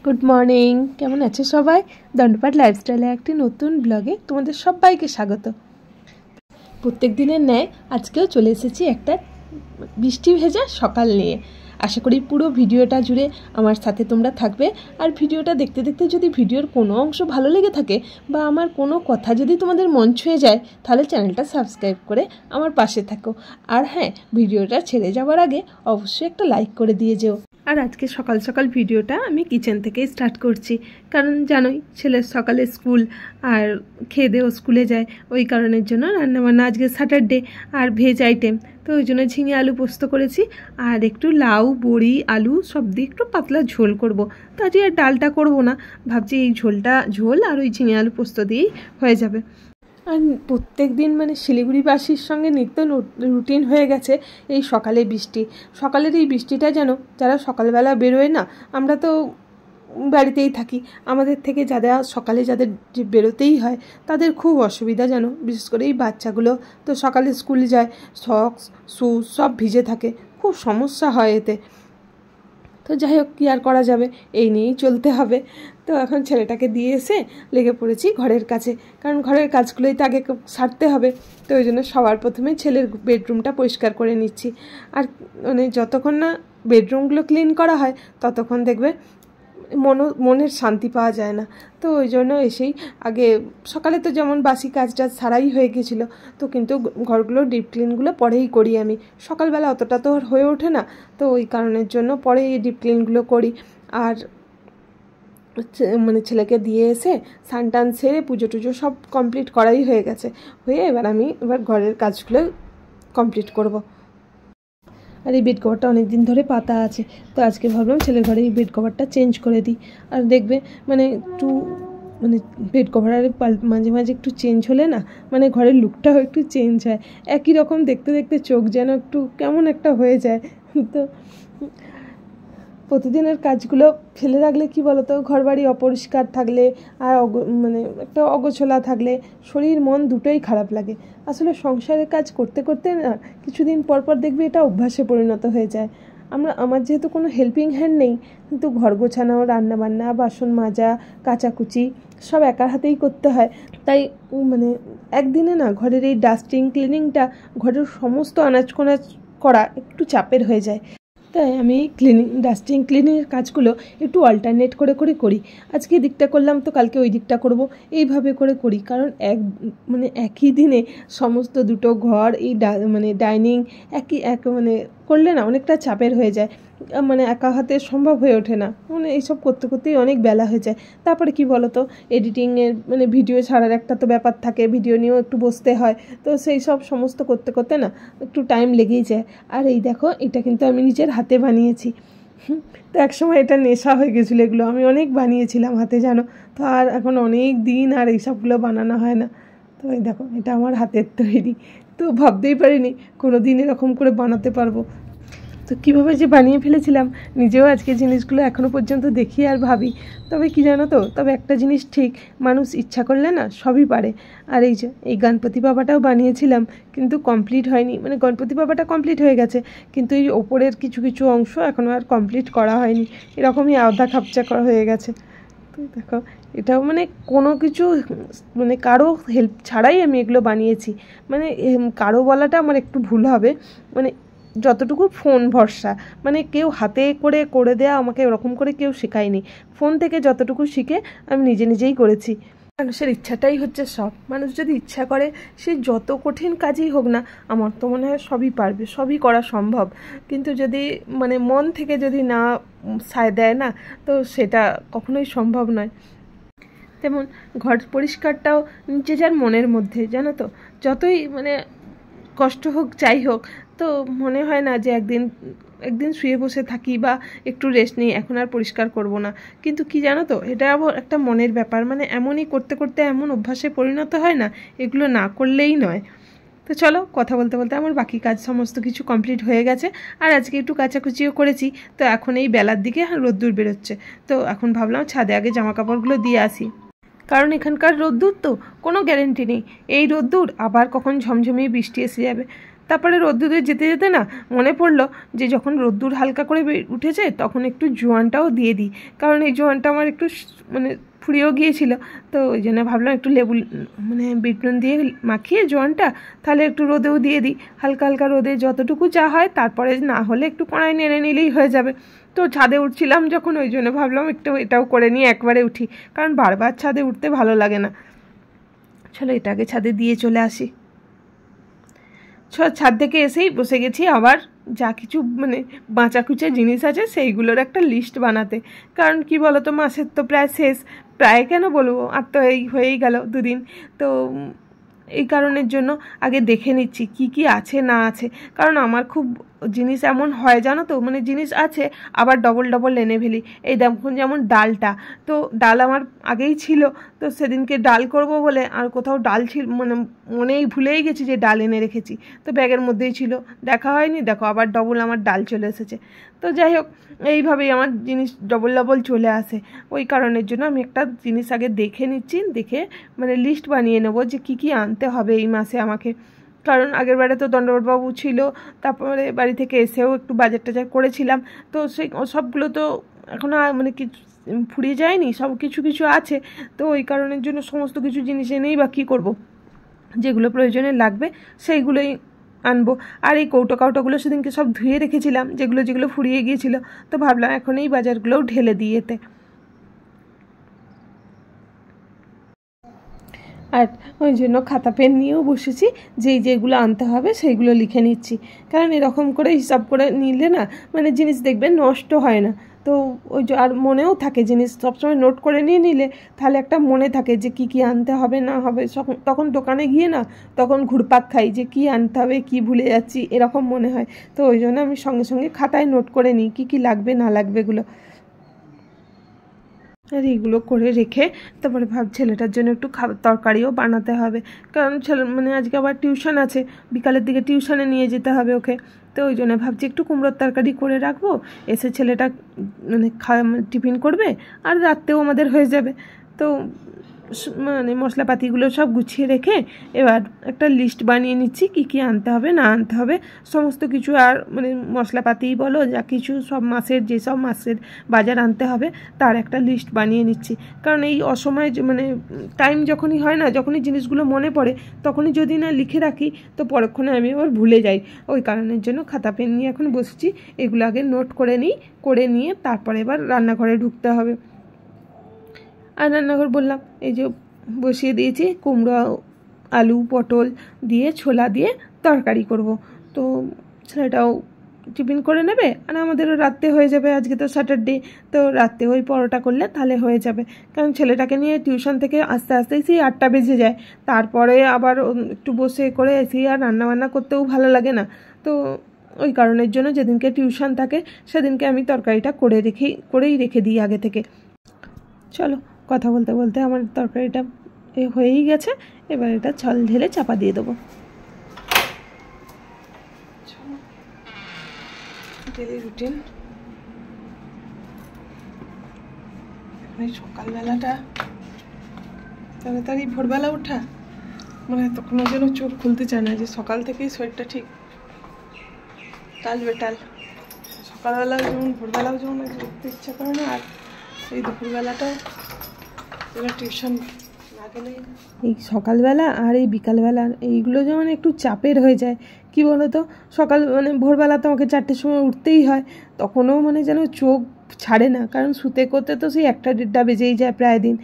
Good morning, কেমন আছো সবাই? দণ্ডপাট লাইফস্টাইলে একটি নতুন ব্লগে তোমাদের সবাইকে স্বাগত। প্রত্যেক দিনের ন্যায় আজকেও চলে এসেছি একটা বৃষ্টি ভেজা সকাল নিয়ে। আশা করি পুরো ভিডিওটা জুড়ে আমার সাথে তোমরা থাকবে। আর ভিডিওটা দেখতে দেখতে যদি ভিডিওর কোনো অংশ ভালো লেগে থাকে বা আমার কোনো কথা যদি তোমাদের মন ছুঁয়ে যায়, তাহলে চ্যানেলটা সাবস্ক্রাইব করে আমার পাশে থাকো। আর হ্যাঁ, ভিডিওটা ছেড়ে যাওয়ার আগে অবশ্যই একটা লাইক করে দিয়ে যেও। আর আজকে সকাল সকাল ভিডিওটা আমি কিচেন থেকেই স্টার্ট করছি, কারণ জানোই ছেলের সকালে স্কুল আর খেয়ে দেও স্কুলে যায়, ওই কারণের জন্য রান্নাবান্না আজকে স্যাটারডে আর ভেজ আইটেম, তো ওই জন্য ঝিঙে আলু পোস্ত করেছি আর একটু লাউ বড়ি আলু সব দিয়ে একটু পাতলা ঝোল করব। তো আজকে আর ডালটা করব না, ভাবছি এই ঝোল আর ওই ঝিঙে আলু পোস্ত দিয়েই হয়ে যাবে। আর প্রত্যেক দিন মানে শিলিগুড়িবাসীর সঙ্গে নিত্য রুটিন হয়ে গেছে এই সকালে বৃষ্টি। সকালের এই বৃষ্টিটা যেন, যারা সকালবেলা বেরোয় না, আমরা তো বাড়িতেই থাকি, আমাদের থেকে যাদের যে বেরোতেই হয় তাদের খুব অসুবিধা জানো। বিশেষ করে এই বাচ্চাগুলো তো সকালে স্কুলে যায়, সক্স শ্যুজ সব ভিজে থাকে, খুব সমস্যা হয় এতে। তো যাই হোক, কী আর করা যাবে, এই নিয়েই চলতে হবে। তো এখন ছেলেটাকে দিয়ে এসে লেগে পড়েছি ঘরের কাছে, কারণ ঘরের কাজগুলোই তো আগে সারতে হবে। তো ওই জন্য সবার প্রথমে ছেলের বেডরুমটা পরিষ্কার করে নিচ্ছি। আর মানে যতক্ষণ না বেডরুমগুলো ক্লিন করা হয় ততক্ষণ দেখবে মনের শান্তি পাওয়া যায় না। তো ওই জন্য এসেই আগে সকালে তো যেমন বাসি কাজটা সারাই হয়ে গেছিলো, তো কিন্তু ঘরগুলো ডিপ ক্লিনগুলো পরেই করি আমি। সকালবেলা অতটা তো হয়ে ওঠে না, তো ওই কারণের জন্য পরে এই ডিপ ক্লিনগুলো করি। আর মানে ছেলেকে দিয়ে এসে স্নান টান সেরে পুজো টুজো সব কমপ্লিট করাই হয়ে গেছে, আমি ঘরের কাজগুলো কমপ্লিট করব। আর এই বেড কভারটা অনেক দিন ধরে পাতা আছে, তো আজকে ভাবলাম ছেলের ঘরে এই বেড কভারটা চেঞ্জ করে দিই। আর দেখবে মানে একটু বেড কভারের মাঝে মাঝে একটু চেঞ্জ হলে না, মানে ঘরের লুকটাও একটু চেঞ্জ হয়। একই রকম দেখতে দেখতে চোখ যেন একটু কেমন একটা হয়ে যায়। তো প্রতিদিনের কাজগুলো ফেলে রাখলে কি বলো তো, ঘরবাড়ি অপরিষ্কার থাকলে আর একটা অগোছলা থাকলে শরীর মন দুটোই খারাপ লাগে। আসলে সংসারের কাজ করতে করতে না কিছুদিন পর পর দেখবে এটা অভ্যাসে পরিণত হয়ে যায়। আমার যেহেতু কোনো হেল্পিং হ্যান্ড নেই, কিন্তু ঘর গোছানো, রান্নাবান্না, বাসন মাজা, কাচাকুচি সব একার হাতেই করতে হয়। তাই একদিনে না ঘরের এই ডাস্টিং ক্লিনিংটা, ঘরের সমস্ত আনাজ কোনাজ করা একটু চাপের হয়ে যায়। তাই আমি ডাস্টিং ক্লিনিংয়ের কাজগুলো একটু অল্টারনেট করে করি। আজকে দিকটা করলাম তো কালকে ওই দিকটা করব, এইভাবে করে করি। কারণ একই দিনে সমস্ত দুটো ঘর, এই ডাইনিং করলে না অনেকটা চাপের হয়ে যায়, একা হাতে সম্ভব হয়ে ওঠে না। এইসব করতে করতেই অনেক বেলা হয়ে যায়। তারপরে কি বলো তো, এডিটিংয়ের ভিডিও ছাড়ার একটা তো ব্যাপার থাকে, ভিডিও নিয়েও একটু বসতে হয়। তো সেই সব সমস্ত করতে করতে না একটু টাইম লেগেই যায়। আর এই দেখো, এটা কিন্তু আমি নিজের হাতে বানিয়েছি। তো একসময় এটা নেশা হয়ে গেছিলো, এগুলো আমি অনেক বানিয়েছিলাম হাতে, জানো তো। আর এখন অনেক দিন আর এইসবগুলো বানানো হয় না। তো এই দেখো, এটা আমার হাতের তৈরি। তো ভাবতেই পারিনি কোনো দিন এরকম করে বানাতে পারবো। তো কীভাবে যে বানিয়ে ফেলেছিলাম, নিজেও আজকে জিনিসগুলো এখনও পর্যন্ত দেখি আর ভাবি। তবে কি জানো তো, তবে একটা জিনিস ঠিক, মানুষ ইচ্ছা করলে না সবই পারে। আর এই গণপতি বাবাটাও বানিয়েছিলাম, কিন্তু কমপ্লিট হয়নি। গণপতি বাবাটা কমপ্লিট হয়ে গেছে, কিন্তু এই ওপরের কিছু কিছু অংশ এখনও আর কমপ্লিট করা হয়নি, এরকমই আধা খাপচা করা হয়ে গেছে। তো দেখো, এটাও কোনো কিছু কারো হেল্প ছাড়াই আমি এগুলো বানিয়েছি। কারো বলাটা আমার একটু ভুল হবে, যতটুকু ফোন ভরসা, কেউ হাতে করে দেয়া আমাকে ওরকম করে কেউ শেখায়নি। ফোন থেকে যতটুকু শিখে আমি নিজেই করেছি। মানুষের ইচ্ছাটাই হচ্ছে সব। মানুষ যদি ইচ্ছা করে, সে যত কঠিন কাজই হোক না, আমার তো মনে হয় সবই পারবে, সবই করা সম্ভব। কিন্তু যদি মন থেকে যদি না সায় দেয় না, তো সেটা কখনোই সম্ভব নয়। তেমন ঘর পরিষ্কারটাও যে যার মনের মধ্যে, জানো তো। যতই কষ্ট হোক যাই হোক, তো মনে হয় না যে একদিন শুয়ে বসে থাকি বা একটু রেস্ট নিই, এখন আর পরিষ্কার করব না। কিন্তু কি জানো তো, এটা আবার একটা মনের ব্যাপার। এমনই করতে করতে এমন অভ্যাসে পরিণত হয় না, এগুলো না করলেই নয়। তো চলো, কথা বলতে বলতে আমার বাকি কাজ সমস্ত কিছু কমপ্লিট হয়ে গেছে। আর আজকে একটু কাচাকুচিও করেছি। তো এখন এই বেলার দিকে রোদ্দুর বেরোচ্ছে, তো এখন ভাবলাম ছাদে আগে জামা কাপড়গুলো দিয়ে আসি। কারণ এখানকার রোদ্দুর তো কোনো গ্যারেন্টি নেই, এই রোদ্দুর আবার কখন ঝমঝমিয়ে বৃষ্টি এসে যাবে। তারপরে রোদ্দুরে যেতে যেতে না মনে পড়লো যে যখন রোদ্দুর হালকা করে উঠেছে তখন একটু জোয়ানটাও দিয়ে দিই, কারণ এই জোয়ানটা আমার একটু মানে ফুরিয়েও গিয়েছিল। তো ওই জন্য ভাবলাম একটু লেবু মানে বিট নুন দিয়ে মাখিয়ে জোয়ানটা তাহলে একটু রোদেও দিয়ে দিই, হালকা হালকা রোদে যতটুকু যা হয়, তারপরে না হলে একটু কড়াই নেড়ে নিলেই হয়ে যাবে। তো ছাদে উঠছিলাম যখন, ওই জন্য ভাবলাম একটু এটাও করে নিয়ে একবারে উঠি, কারণ বারবার ছাদে উঠতে ভালো লাগে না। চলো এটাকে ছাদে দিয়ে চলে আসি। ছাদ থেকে এসেই বসে গেছি আবার যা কিছু মানে বাঁচা কুচা জিনিস আছে সেইগুলোর একটা লিস্ট বানাতে, কারণ কি বলো তো, মাসের তো প্রায় শেষ, প্রায় কেন বলবো, আর তো এই হয়েই গেল 2 দিন। তো এই কারণের জন্য আগে দেখে নিচ্ছি কি কি আছে না আছে, কারণ আমার খুব জিনিস এমন হয় জানো তো, মানে জিনিস আছে আবার ডবল ডবল এনে ফেলি। এই দেখুন যেমন ডালটা, তো ডাল আমার আগেই ছিল, তো সেদিনকে ডাল করব বলে আর কোথাও ডাল ছিল মানে মনেই ভুলেই গেছি যে ডাল এনে রেখেছি, তো ব্যাগের মধ্যেই ছিল, দেখা হয়নি, দেখো আবার ডবল আমার ডাল চলে এসেছে। তো যাই হোক, এইভাবেই আমার জিনিস ডবল ডবল চলে আসে। ওই কারণের জন্য আমি একটা জিনিস আগে দেখে নিচ্ছি, দেখে মানে লিস্ট বানিয়ে নেবো যে কি কি আনতে হবে এই মাসে আমাকে, কারণ আগের বারে তো দণ্ডবতবাবু ছিল, তারপরে বাড়ি থেকে এসেও একটু বাজার টাজার করেছিলাম, তো সেই সবগুলো তো এখনও মানে কিছু ফুরিয়ে যায়নি, সব কিছু কিছু আছে। তো ওই কারণের জন্য সমস্ত কিছু জিনিস এনেই বা কী করবো, যেগুলো প্রয়োজনে লাগবে সেইগুলোই আনবো। আর এই কৌটো কাউটোগুলো সেদিনকে সব ধুয়ে রেখেছিলাম, যেগুলো যেগুলো ফুরিয়ে গিয়েছিলো, তো ভাবলাম এখন এই বাজারগুলোও ঢেলে দিয়ে এতে। আর ওই জন্য খাতা পেন নিয়েও বসেছি, যেগুলো আনতে হবে সেইগুলো লিখে নিচ্ছি, কারণ এরকম করে হিসাব করে নিলে না মানে জিনিস দেখবে নষ্ট হয় না। তো ওই আর মনেও থাকে, জিনিস সবসময় নোট করে নিয়ে নিলে তাহলে একটা মনে থাকে যে কি কি আনতে হবে না হবে, তখন দোকানে গিয়ে না তখন ঘুরপাক খাই যে কি আনতে হবে, কি ভুলে যাচ্ছি, এরকম মনে হয়। তো ওই জন্য আমি সঙ্গে সঙ্গে খাতায় নোট করে নিই কী কী লাগবে না লাগবেগুলো, আর এইগুলো করে রেখে তারপরে ছেলেটার জন্য একটু তরকারিও বানাতে হবে, কারণ ছেলে মানে আজকে আবার টিউশন আছে, বিকালের দিকে টিউশনে নিয়ে যেতে হবে ওকে। তো ওই জন্য ভাবছি একটু কুমড়োর তরকারি করে রাখবো, এসে ছেলেটা মানে টিফিন করবে আর রাত্রেও আমাদের হয়ে যাবে। তো মানে মশলাপাতিগুলো সব গুছিয়ে রেখে এবার একটা লিস্ট বানিয়ে নিচ্ছি কী কী আনতে হবে না আনতে হবে সমস্ত কিছু, আর মানে মশলাপাতি বলো যা কিছু সব মাসের যেসব মাসের বাজার আনতে হবে তার একটা লিস্ট বানিয়ে নিচ্ছি, কারণ এই অসময়ে মানে টাইম যখনই হয় না, যখনই জিনিসগুলো মনে পড়ে তখনই যদি না লিখে রাখি তো পরক্ষণে আমি আবার ভুলে যাই। ওই কারণের জন্য খাতা পেন নিয়ে এখন বসেছি, এগুলো আগে নোট করে নিই, করে নিয়ে তারপরে এবার রান্নাঘরে ঢুকতে হবে। আর রান্নাঘর বললাম এই যে বসিয়ে দিয়েছি, কুমড়ো আলু পটল দিয়ে ছোলা দিয়ে তরকারি করব, তো ছেলেটাও টিফিন করে নেবে আর আমাদেরও রাত্রে হয়ে যাবে, আজকে তো স্যাটারডে, তো রাত্রে ওই পরোটা করলে তাহলে হয়ে যাবে, কারণ ছেলেটাকে নিয়ে টিউশন থেকে আস্তে আস্তে সেই 8টা বেজে যায়, তারপরে আবার একটু বসে করে এসে আর রান্নাবান্না করতেও ভালো লাগে না। তো ওই কারণের জন্য যেদিনকে টিউশন থাকে সেদিনকে আমি তরকারিটা করেই রেখে দিই আগে থেকে। চলো কথা বলতে বলতে আমার তরকারিটা হয়েই গেছে, এবার এটা জল ঢেলে চাপা দিয়ে দেবো। ডেলি রুটিন, সকালবেলাটা তাড়াতাড়ি ভোরবেলা ওঠা, মানে তখন যেন চোখ খুলতে চায় না, যে সকাল থেকেই শরীরটা ঠিক টাল বেটাল, সকালবেলা যেমন ভোরবেলাও যেমন উঠতে ইচ্ছা করে না, আর এই দুপুরবেলাটাও এবার টিউশন না গেলেই, এই সকালবেলা আর এই বিকালবেলা এইগুলো যেমন একটু চাপের হয়ে যায়। কি বলো তো, সকাল মানে ভোরবেলা তো আমাকে 4টের সময় উঠতেই হয়, তখনও মানে যেন চোখ ছাড়ে না, কারণ শুতে করতে তো সেই 1টা-1.5টা বেজেই যায় প্রায় দিন।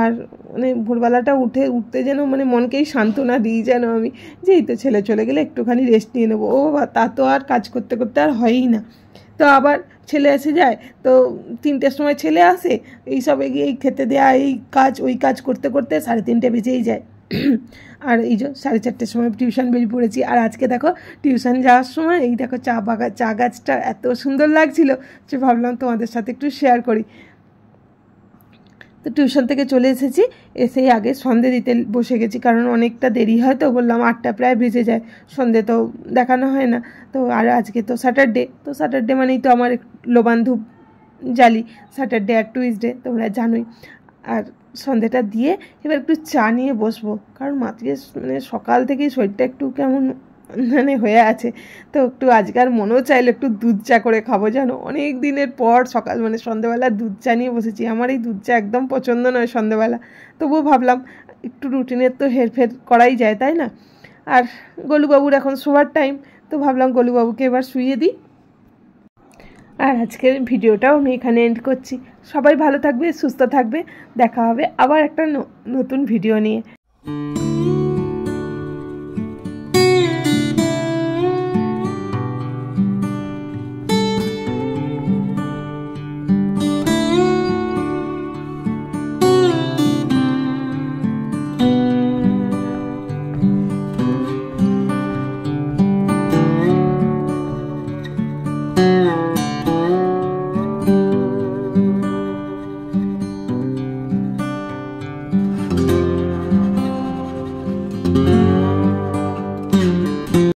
আর মানে ভোরবেলাটা উঠতে যেন মানে মনকেই সান্ত্বনা দিই যেন আমি, যে এই তো ছেলে চলে গেলে একটুখানি রেস্ট নিয়ে নেবো, ও তা তো আর কাজ করতে করতে আর হয়ই না। তো আবার ছেলে এসে যায়, তো 3টের সময় ছেলে আসে, এইসব এই খেতে দেয়া এই কাজ ওই কাজ করতে করতে 3:30 বেজেই যায়। আর এই যে 4:30টার সময় টিউশন বেরিয়ে পড়েছি, আর আজকে দেখো টিউশন যাওয়ার সময় এই দেখো চা গাছটা এত সুন্দর লাগছিল যে ভাবলাম তোমাদের সাথে একটু শেয়ার করি। তো টিউশন থেকে চলে এসেছি, এসেই আগে সন্ধে দিতে বসে গেছি, কারণ অনেকটা দেরি হয়, তো বললাম 8টা প্রায় বেজে যায়, সন্ধে তো দেখানো হয় না। তো আর আজকে তো স্যাটারডে, তো স্যাটারডে মানেই তো আমার লোবান ধূপ জ্বালি, স্যাটারডে আর টুইসডে তোমরা জানোই। আর সন্ধেটা দিয়ে এবার একটু চা নিয়ে বসবো, কারণ মাত্র মানে সকাল থেকেই শরীরটা একটু কেমন মানে হয়ে আছে। তো একটু আজকাল মনেও চাইলো একটু দুধ চা করে খাবো, জানো, অনেক দিনের পর সকাল মানে সন্ধ্যেবেলা দুধ চা নিয়ে বসেছি। আমার এই দুধ চা একদম পছন্দ নয় সন্ধ্যেবেলা, তবুও ভাবলাম একটু রুটিনের তো হেরফের করাই যায়, তাই না? আর গোলুবাবুর এখন শোয়ার টাইম, তো ভাবলাম গোলুবাবুকে এবার শুইয়ে দিই। আর আজকের ভিডিওটাও আমি এখানে এন্ড করছি। সবাই ভালো থাকবে, সুস্থ থাকবে, দেখা হবে আবার একটা নতুন ভিডিও নিয়ে।